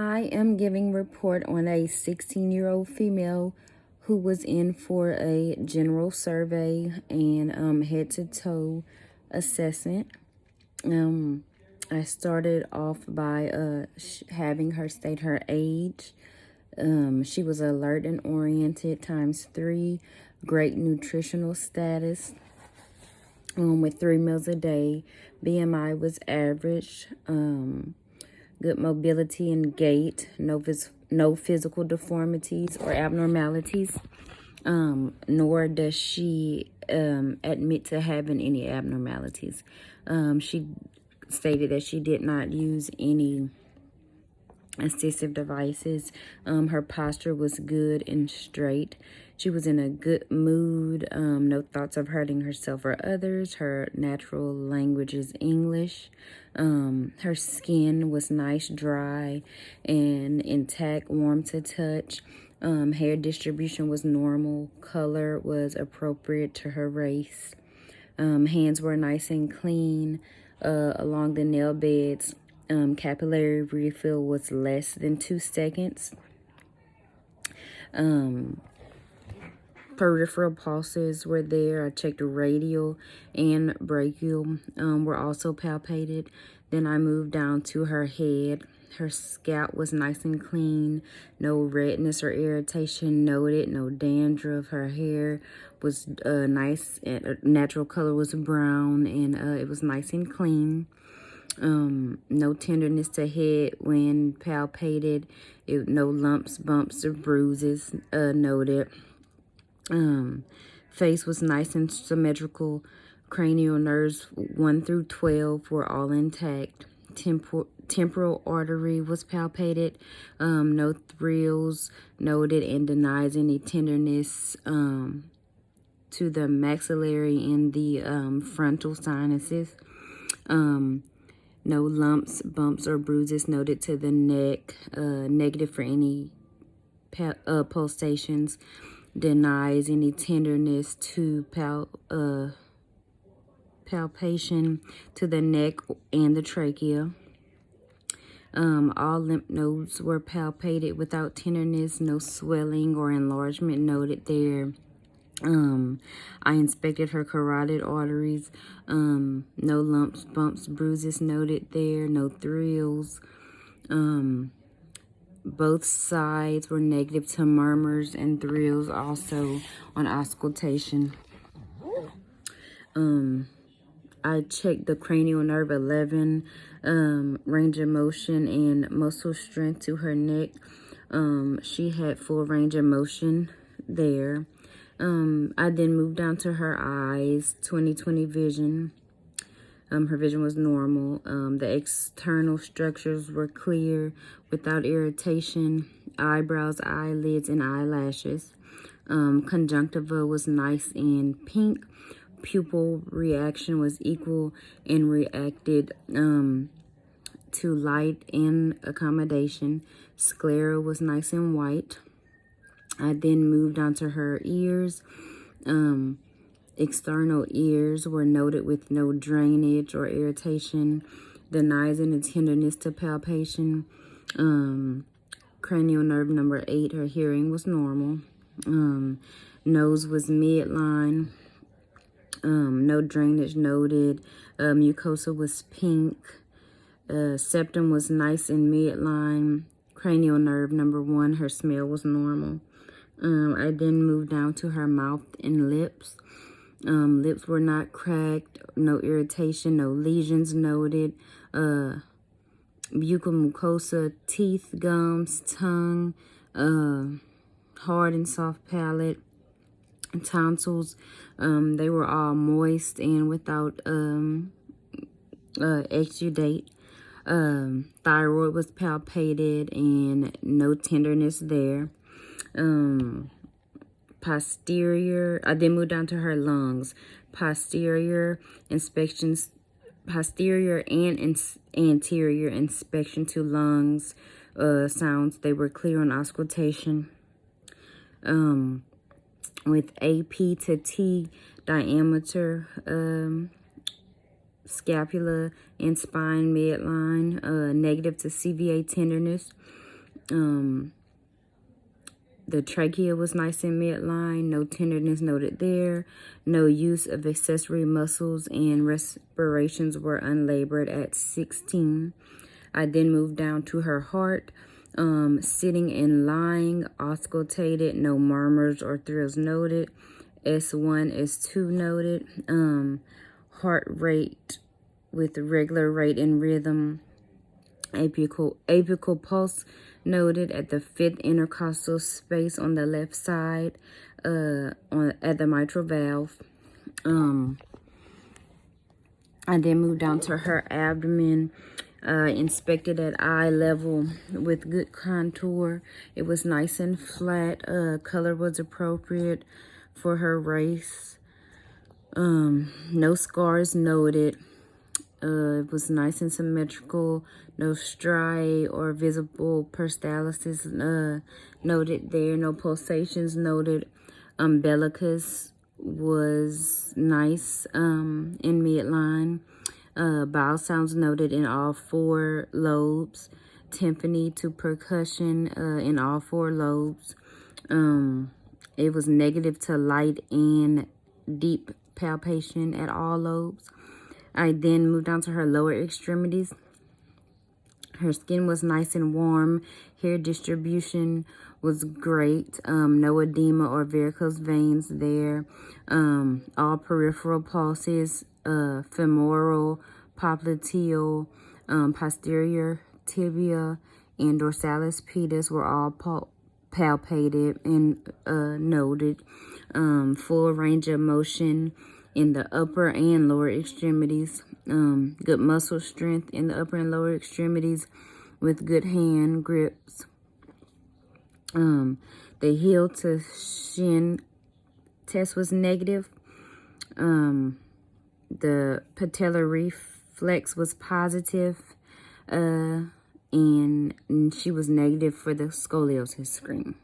I am giving report on a 16-year-old female who was in for a general survey and head-to-toe assessment. I started off by having her state her age. She was alert and oriented ×3, great nutritional status with 3 meals a day. BMI was average. Good mobility and gait, no physical deformities or abnormalities, nor does she admit to having any abnormalities. She stated that she did not use any assistive devices. Her posture was good and straight. She was in a good mood. No thoughts of hurting herself or others. Her natural language is English. Her skin was nice, dry, and intact, warm to touch. Hair distribution was normal. Color was appropriate to her race. Hands were nice and clean along the nail beds. Capillary refill was less than 2 seconds. Peripheral pulses were there. I checked radial and brachial were also palpated. Then I moved down to her head. Her scalp was nice and clean. No redness or irritation noted. No dandruff. Her hair was nice. Natural color was brown, and it was nice and clean. No tenderness to head when palpated. No lumps, bumps, or bruises noted. Face was nice and symmetrical. Cranial nerves 1 through 12 were all intact. Temporal artery was palpated. No thrills noted, and denies any tenderness to the maxillary and the frontal sinuses. No lumps, bumps, or bruises noted to the neck. Negative for any pulsations. Denies any tenderness to palpation to the neck and the trachea. All lymph nodes were palpated without tenderness. No swelling or enlargement noted there. I inspected her carotid arteries. No lumps, bumps, bruises noted there. No thrills. Both sides were negative to murmurs and thrills also on auscultation. I checked the cranial nerve 11, range of motion and muscle strength to her neck. She had full range of motion there. I then moved down to her eyes, 20/20 vision. Her vision was normal. The external structures were clear without irritation. Eyebrows, eyelids, and eyelashes. Conjunctiva was nice and pink. Pupil reaction was equal and reacted to light and accommodation. Sclera was nice and white. I then moved on to her ears. External ears were noted with no drainage or irritation. Denies any tenderness to palpation. Cranial nerve number 8, her hearing was normal. Nose was midline. No drainage noted. Mucosa was pink. Septum was nice and midline. Cranial nerve number 1, her smell was normal. I then moved down to her mouth and lips. Lips were not cracked, no irritation, no lesions noted. Buccal mucosa, teeth, gums, tongue, hard and soft palate, tonsils. They were all moist and without exudate. Thyroid was palpated and no tenderness there. Posterior, I then moved down to her lungs. Posterior and anterior inspection to lungs sounds. They were clear on auscultation. With AP to T diameter, scapula and spine midline, negative to CVA tenderness. The trachea was nice in midline. No tenderness noted there. No use of accessory muscles, and respirations were unlabored at 16. I then moved down to her heart. Sitting and lying, auscultated. No murmurs or thrills noted. S1, S2 noted. Heart rate with regular rate and rhythm. Apical pulse noted at the 5th intercostal space on the left side at the mitral valve. I then moved down to her abdomen, inspected at eye level with good contour. It was nice and flat. Color was appropriate for her race. No scars noted. It was nice and symmetrical. No striae or visible peristalsis noted there. No pulsations noted. Umbilicus was nice in midline. Bowel sounds noted in all 4 lobes. Tympany to percussion in all 4 lobes. It was negative to light and deep palpation at all lobes. I then moved on to her lower extremities. Her skin was nice and warm. Hair distribution was great. No edema or varicose veins there. All peripheral pulses, femoral, popliteal, posterior tibia, and dorsalis pedis were all palpated and noted. Full range of motion in the upper and lower extremities. Good muscle strength in the upper and lower extremities with good hand grips. The heel to shin test was negative. The patellar reflex was positive, and she was negative for the scoliosis screen.